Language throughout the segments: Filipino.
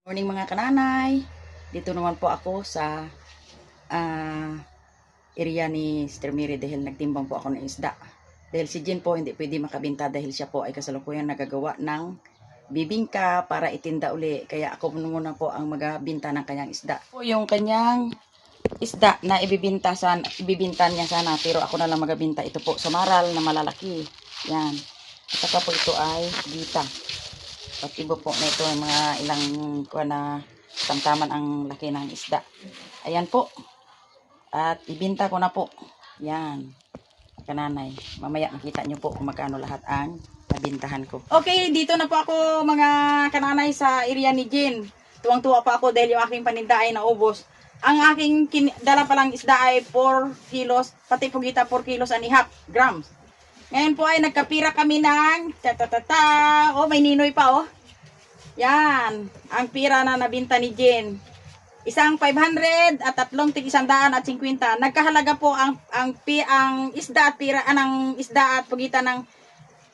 Morning mga kananay. Dito naman po ako sa ah, area ni Sister Mary dahil nagtimbang po ako ng isda. Dahil si Jen po hindi pwede makabinta dahil siya po ay kasalukuyan nagagawa ng bibingka para itinda uli. Kaya ako muna po ang magbinta ng kanyang isda. Po yung kanyang isda na ibibinta niya sana pero ako na lang magbinta ito po sa maral na malalaki. Yan. At saka po ito ay gita. Pag-ibo po na ito ng mga ilang kuha na tamtaman ang laki ng isda. Ayan po. At ibinta ko na po. Yan. Kananay. Mamaya makita nyo po kung magkano lahat ang nabintahan ko. Okay, dito na po ako mga kananay sa area ni Jen. Tuwang-tuwa pa ako dahil yung aking paninda ay naubos. Ang aking dala palang isda ay 4 kilos, pati pugita 4 kilos and a half grams. Ngayon po ay nagkapira kami ng oh may ninoy pa oh. Yan, ang pira na nabinta ni Jen. Isang 500 at tatlong tig 150. Nagkahalaga po ang isda at pira ng isda at pagitan ng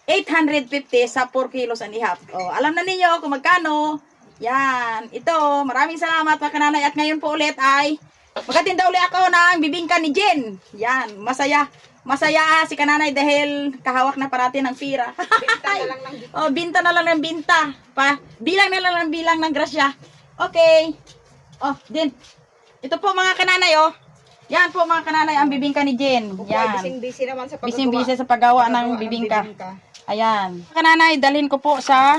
850 sa 4 kilos and a half. Oh, alam na ninyo kung magkano. Yan, ito, maraming salamat mga kananay at ngayon po ulit ay magkatinda ulit ako ng bibingka ni Jen. Yan, masaya. Masaya si kananay dahil kahawak na parati ng pira. Binta na lang ng binta. Oh, binta na lang ng binta. Bilang na lang ng bilang ng grasya. Okay. Oh, Jen. Ito po mga kananay oh. Yan po mga kananay ang bibingka ni Jen. Yan. Busy naman sa Busy sa paggawa ng bibingka. Ayan. Kananay, dalhin ko po sa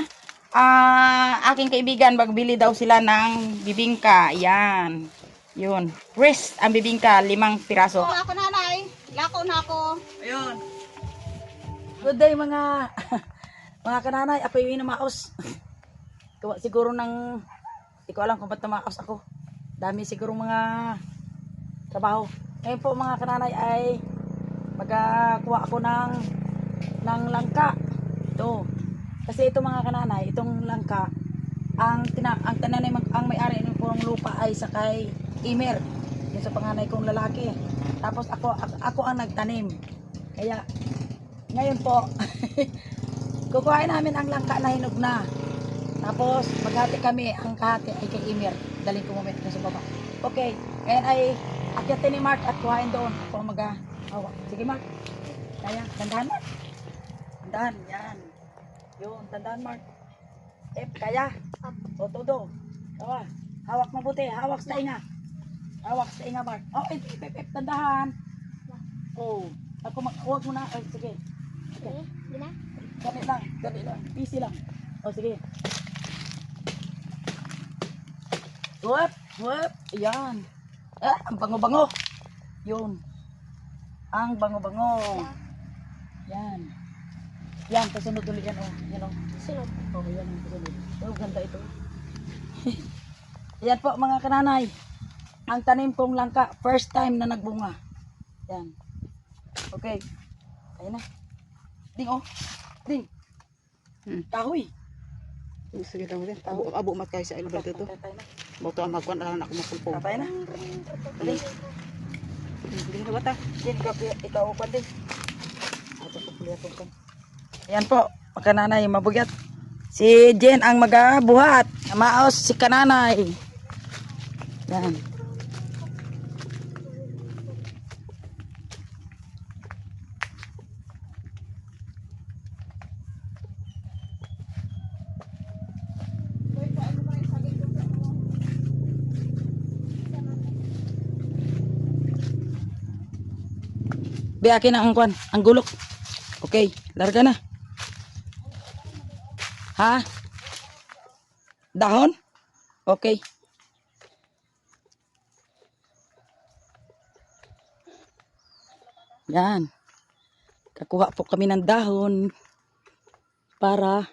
aking kaibigan. Magbili daw sila ng bibingka. Ayan. Yun. Rest ang bibingka, 5 piraso. Ako nanay, lako na ako. Ayun. Good day mga mga kananay. Ako yung inamaos. Siguro nang hindi ko alam kung ba't tumakas ako. Dami siguro mga trabaho. Ngayon po mga kananay ay magkakuha ako ng langka. Ito. Kasi ito mga kananay, itong langka, ang may-ari ng purong lupa ay sakay Imer. Yung sa panganay kong lalaki. Tapos ako ang nagtanim. Kaya ngayon po kukuhain namin ang langka na hinog na. Tapos maghati kami, ang kahati ay kay Imer. Daling ko moment sa baba. Okay. Ngayon ay akyatin ni Mark at kuhain doon. Ako ang mag-hawak. Sige Mark. Kaya, tandahan Mark. Tandahan, yan. Yun, tandahan Mark. Kaya. O, todo. Kawa. Hawak mabuti. Hawak sa inga. Hawak sa inga Mark. Oh, tandahan. Oh. Huwag mo na. Ay, sige. Okay. Dali lang. Easy lang. O, sige. Whoop. Ayan. Ang bango-bango. Yun. Ang bango-bango. Yan. Yan, kasunod ulit yan, oh. Yan, oh. Sunod. Oh, yan ang kasunod. Oh, ganda ito. Yan po, mga kananay. Ang tanim kong langka, first time na nagbunga. Yan. Okay. Ayan na. Ding, oh. Ding. Kahoy. Sige daw din. Abo mat kay sa ilo dito to. Boto ang magkuan lang ako mapulpo. Tatay na. Dali. Hindi na bata. Din, ikaw pa din. Ato po puliyatong kan. Ayan po, kananay, mabugyat. Si Jen ang magabuhat. Maos si kananay. Yan. Be akin ang kwan, ang gulok. Okay, larga na. Ha? Dahon? Okay. Yan. Kakuha po kami ng dahon para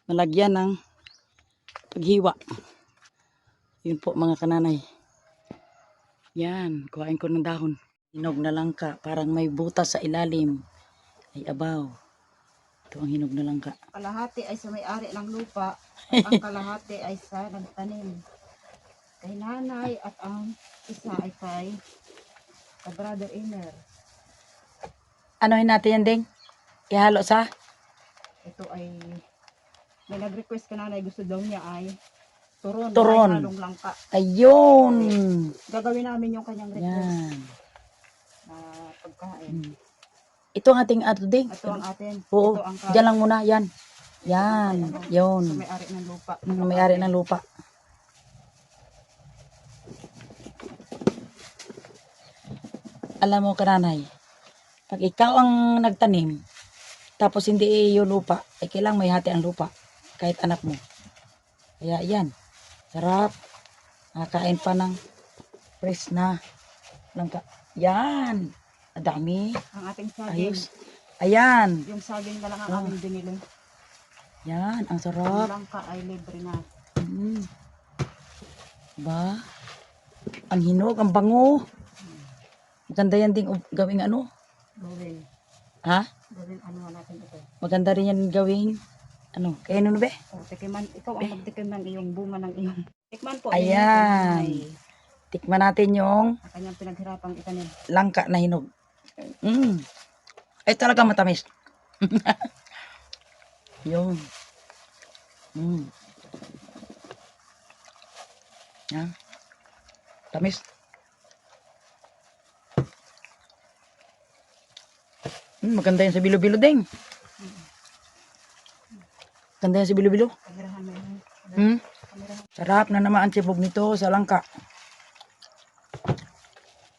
malagyan ng paghiwa. Yun po mga kananay. Yan, kuhain ko ng dahon. Hinog na langka, parang may butas sa ilalim. Ay abaw. Ito ang hinog na langka. Kalahati ay sa may-ari ng lupa at ang kalahati ay sa nagtanim. Kay nanay at ang isa ay kay brother Imer. Anohin natin yan, Ding? Ihalo sa? Ito ay May nag-request ka nanay, gusto daw niya ay turon. Turon. May halong langka. Ayun. Gagawin namin yung kanyang request Yan. na pagkain. Mm. Ito ang ating ato ding. Ito ang atin. Oo. Ito ang Diyan lang muna. Yan. Yan. Yun. sa may-ari ng lupa. May-ari ng lupa. Alam mo kananay, pag ikaw ang nagtanim, tapos hindi yung lupa, ay kailangan may hati ang lupa, kahit anak mo. Kaya yan, sarap. Nakakain pa ng fresh na langka. Yan, adami. Ang ating saging. Ayos. Ayan. Yung saging na lang ang Oh. aming binili. Yan, ang Ang sarap. langka ay libre na. Mm. Ba? Ang hinog, ang bango. Maganda yan ding gawing ano? Gawin. Ha? Gawin ano natin ito. Maganda rin yan gawing ano? Kaya ano be? O, tikiman. Ikaw ang magtikim ng iyong bunga ng iyong. Tikman po. Ayan. Ay, Tikman natin yung ang kanyang pinaghirapang itanim. langka na hinog. Mm. Ay talaga matamis. Yun. Mm. Yan. Tamis. Maganda yan sa bilo-bilo ding. Maganda yan sa bilo-bilo. Kamerahan mo yun. Hmm? Kamerahan. Sarap na naman ang sibog nito sa langka.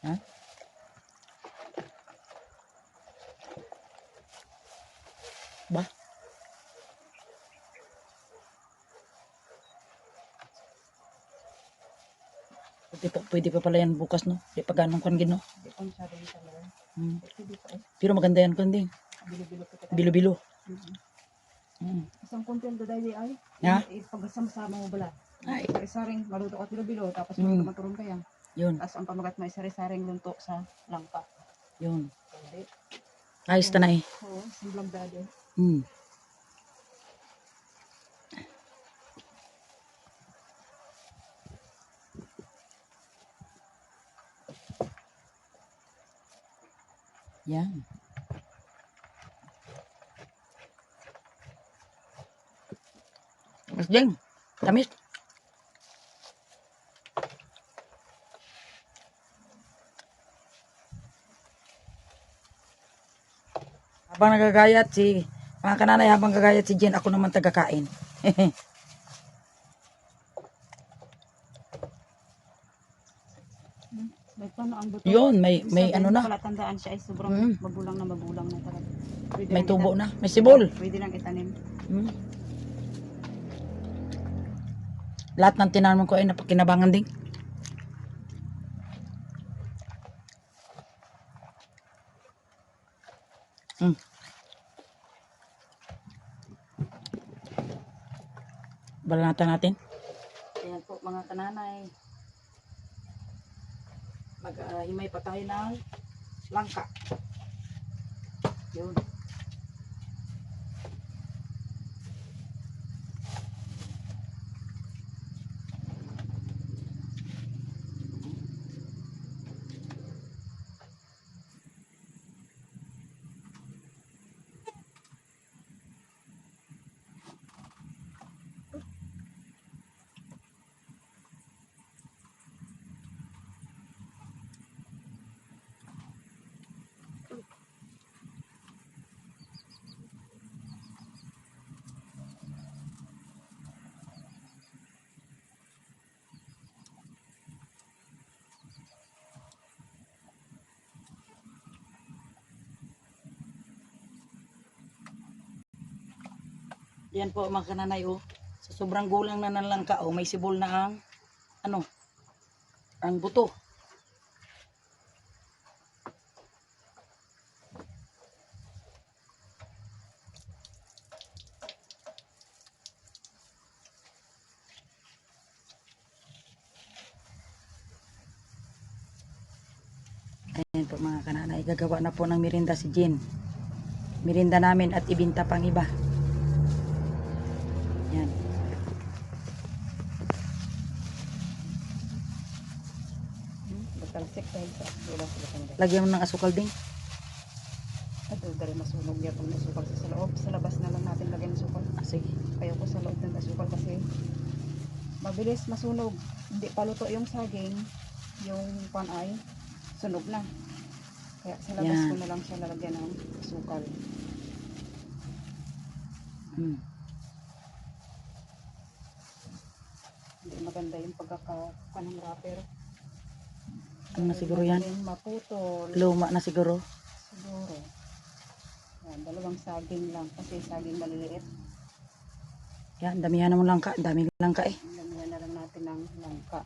Ha? Ba? Pwede pa pala yan bukas, no? Di pa ganong kan gino. Hindi ko masyado yung kamera. Hmm. Pwede pa eh. Pero maganda yan kan din. Bilo-bilo ko kita. Bilo-bilo. Hmm. Isang content daday di ay. Ha? Pagkasama mo bala. Ay. Sari-saring maluto at bilo-bilo. Tapos Mm. maturon ka yan. Yun, Tapos ang pamagat may sari-saring lunto sa langka. yun. Pwede. Ayos ta na eh. Oo, simblang dado. Hmm. Yan. Mas jeng. Tamis. Habang nagagayat si mga kananay, habang gagayat si Jen, ako naman tagakain. May paano ang buto? Yun, may Sabihin ano mo na. pala, tandaan siya ay sobrang Mm. magulang na talaga. Pwede May lang tubo ita- na. May sibol. Pwede lang itanim. Hmm. Lahat ng tinaman ko ay napakinabangan din. Hmm. Balanatan natin. Ayan po mga kananay. Mag-himay pa tayo ng langka. Yun. Yan po mga kananay oh. Sa sobrang gulang na ng langka oh, may sibol na ang ano, ang buto. Ayan po mga kananay, gagawa na po ng merinda si Jean. Merinda namin at ibinta pang iba. Yan. Batalsik tayo sa ulang sa kanila. Lagyan mo ng asukal din. Adun. dali masunog yan pag nasukal sa loob. Sa labas na lang natin lagyan ng sukal. Sige. Ayoko sa loob ng asukal kasi mabilis masunog. Hindi pa luto yung saging, yung pan ay sunog na. Kaya sa labas Yan. ko na lang siya lalagyan ng asukal. Hmm. Hindi maganda yung pagkakakuha ng wrapper. Ano na siguro yan? Madaling maputol. Luma na siguro. Siguro. Yan, dalawang saging lang kasi saging maliliit. Yan, damihan mo langka. Dami langka eh. Lagyan na lang natin ng langka.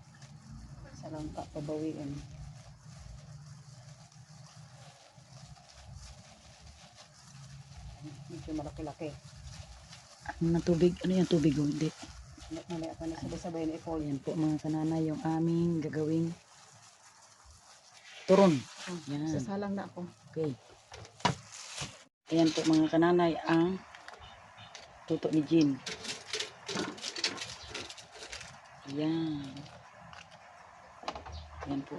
Sa langka, pabawiin. Medyo malaki-laki. Ano na tubig? Ano yan tubig o hindi? Mamaya pa na sabay-sabay na i-fold. Ayan po mga kananay yung aming gagawing turon. Yan. Sasalang na ako. Okay. Ayan po mga kananay ang tuto ni Jean. Ayan. Ayan po.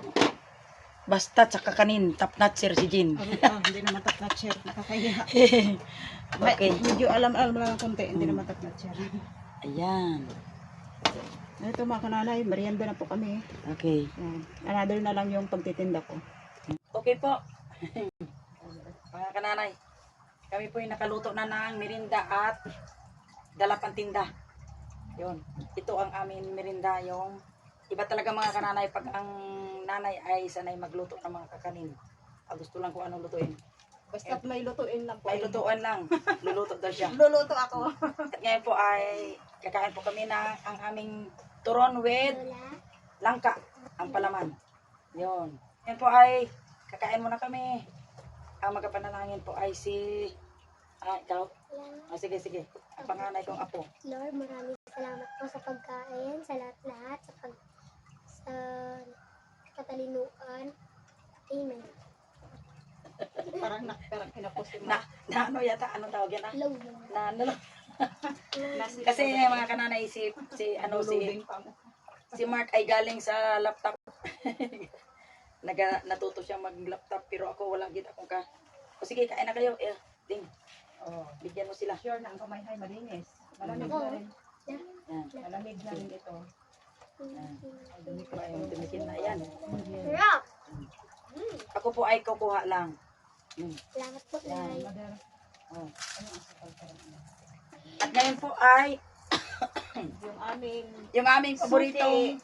Basta tsaka kanin, top notcher si Jean. Hindi naman top-notcher. Nakakahiya. Okay. Medyo alam-alam lang konti. Hindi naman top-notcher. Ayan. Ito mga kananay, merienda na po kami. Okay. Yan. Another na lang yung pagtitinda ko. Okay po. Mga kananay, kami po yung nakaluto na ng merinda at dala pang tinda. Yun. Ito ang aming merinda, yung iba talaga mga kananay pag ang nanay ay sanay magluto ng mga kakanin. Gusto lang kung anong lutuin. Basta may lutuin lang po. May lutuan lang. Luluto daw siya. Luluto ako. At ngayon po ay kakain po kami na ang aming turon with langka, ang palaman. Yun. Ngayon po ay kakain muna kami. Ang magapanalangin po ay si ikaw? Sige, sige. Ang panganay kong apo. Lord, maraming salamat po sa pagkain, sa lahat-lahat, sa katalinuan. Amen. Parang kinapost Na ano yata? Anong tawag yan? Low. Na kasi mga kananay si Mark ay galing sa laptop. Natuto siya mag-laptop pero ako wala gid akong ka. O sige, kain na kayo. Ding. Oh, Bigyan mo sila. sure na ang kamay ay malinis. Malamig Oo. na rin. Yan. Malamig na rin ito. Ay, dumi ko Ayun, tumikin na yan. Rock! Ako po ay kukuha lang. Salamat po, Nay. Mother, Oh. ano ang sakal ka rin? At ngayon po ay Yung aming yung aming paboritong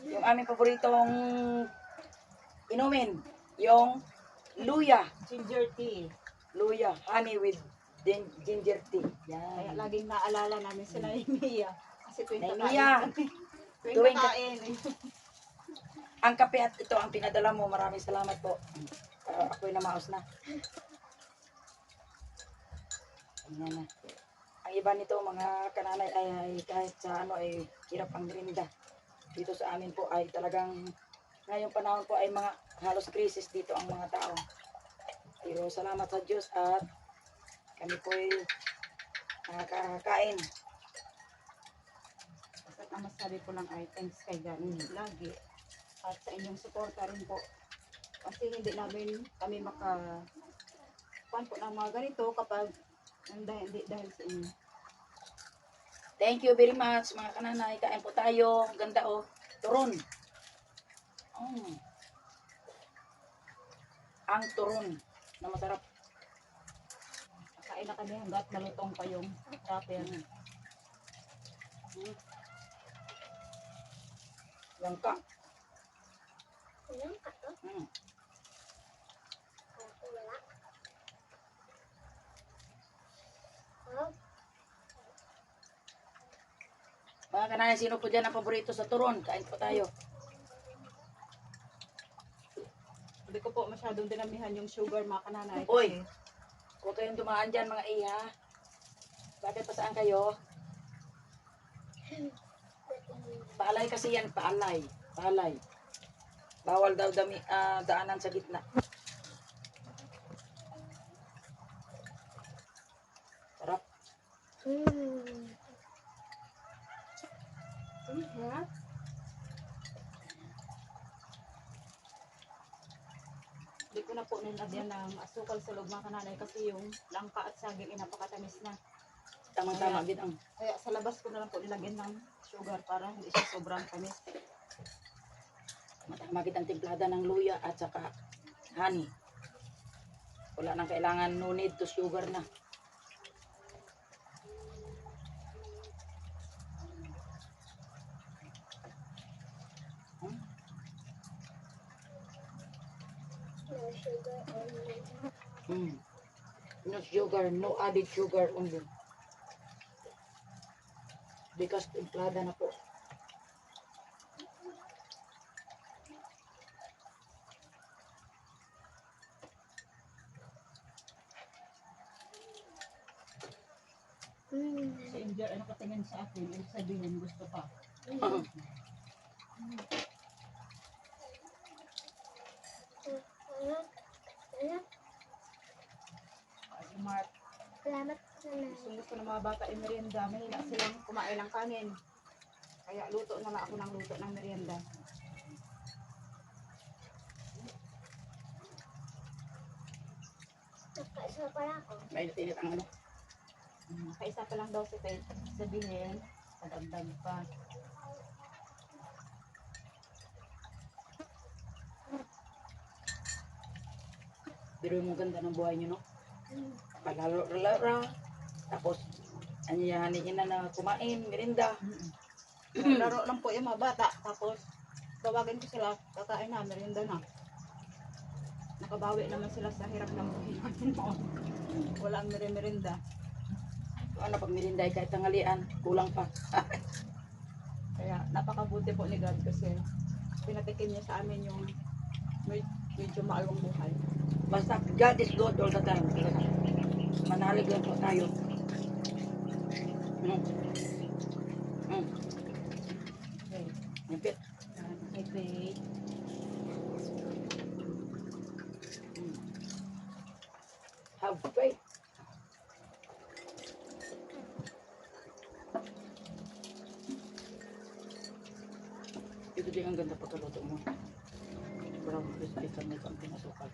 yung aming paboritong inumin, yung luya. ginger tea. Luya, honey with ginger tea. Kaya Yan. laging naalala namin sila ni Mia. Kasi tuwing Nay kakain Mia. kami. Tuwing Tuwing kakain. Ang kape at ito ang pinadala mo. Maraming salamat po. Ako'y namaos na. Ayan na. Ang iba nito mga kananay ay kahit sa ano ay hirap ang merinda. Dito sa amin po ay talagang ngayong panahon po ay mga halos crisis dito ang mga tao. Pero salamat sa Diyos at kami po ay nakakain. Basta ang masabi ko lang ay thanks kay God lagi. At sa inyong suporta rin po. Kasi hindi namin kami kuhan po ng mga ganito kapag hindi dahil sa inyo. Thank you very much mga kananay. Kain po tayo. Ganda oh. Turon. Ang turon na masarap. Kain na kami hanggat malutong pa yung wrapper. Langka. Alam ka to? Mm. Ako wala. Oh, Mga kananay, sino po dyan ang paborito sa turon? Kain po tayo. Hindi ko po masyadong dinamihan yung sugar mga kananay. Uy! Huwag kayong dumaan dyan mga iya. Bakit pa saan kayo? Paalay kasi yan, paalay. Paalay. Bawal daw daanan sa gitna. Sarap. Sarap. Hindi ko na po nilagyan ng asukal sa loob mga kananay kasi yung langka at saging ay napakatamis na. Tamang-tama gid ang Kaya sa labas ko na lang po nilagyan ng sugar para hindi siya sobrang tamis. matama gid ang timplada ng luya at saka honey. Wala nang kailangan, no need to sugar na. No sugar only. No sugar, no added sugar only. Because timplada na po. Si India ay nakatingin sa akin, ibig sabihin gusto pa. Si Mark, Salamat nanay. gusto ng mga bata ay merienda, mahina silang kumain ng kanin. Kaya luto na lang ako ng luto ng merienda. Nakaisa pala ako. Mainit-init ang ano. Kaisa pa lang daw si Ted, sabihin, padagdag pa. Pero yung ganda ng buhay nyo, no? Palaro-laro. Tapos, anyayanin na kumain, merinda. Laro lang po yung mga bata, tapos tawagin ko sila, kakain na, merienda na. Nakabawi naman sila sa hirap ng buhay natin noon. Walang merienda. Ano, pag merinda kahit tanghalian, kulang pa. Kaya napakabuti po ni God kasi pinatikim niya sa amin yung medyo maalwang buhay. Basta God is good all the time. Manalig lang po tayo. Okay. Nipit. Okay, wait. Have faith. Ito din ang ganda pagkaluto mo. Brown crispy sa may konting asukal.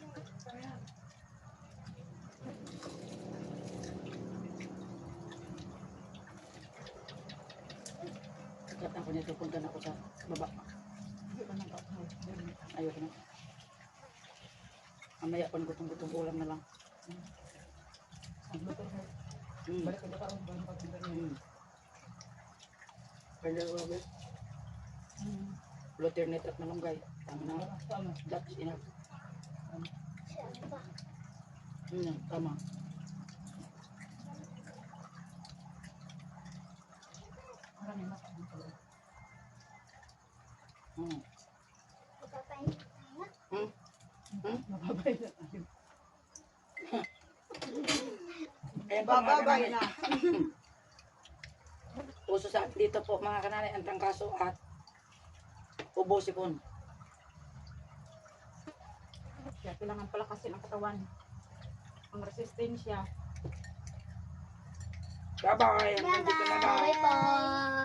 Katan ko nito, punta na ako sa baba. Hindi ko nag-apply. Ayoko na. Mamaya pang gutong-gutong ulam na lang. Nagluto ko. Mm. Balik ko na karoon ba yung pagkakas. Pwede ko ba? Alternate at malunggay. Tama na. Tama. That's enough. Siya pa. Tama. Marami na kami pala. Ipapahinga tayo. Mababay na tayo. Ayan po, mga Bababay kananay. na. Uso sa dito po mga kananay ang trangkaso at ubo sipon. Kaya kailangan pala kasi ng katawan. Ang resistensya. Bye-bye. Hanggang dito na lang. Bye po.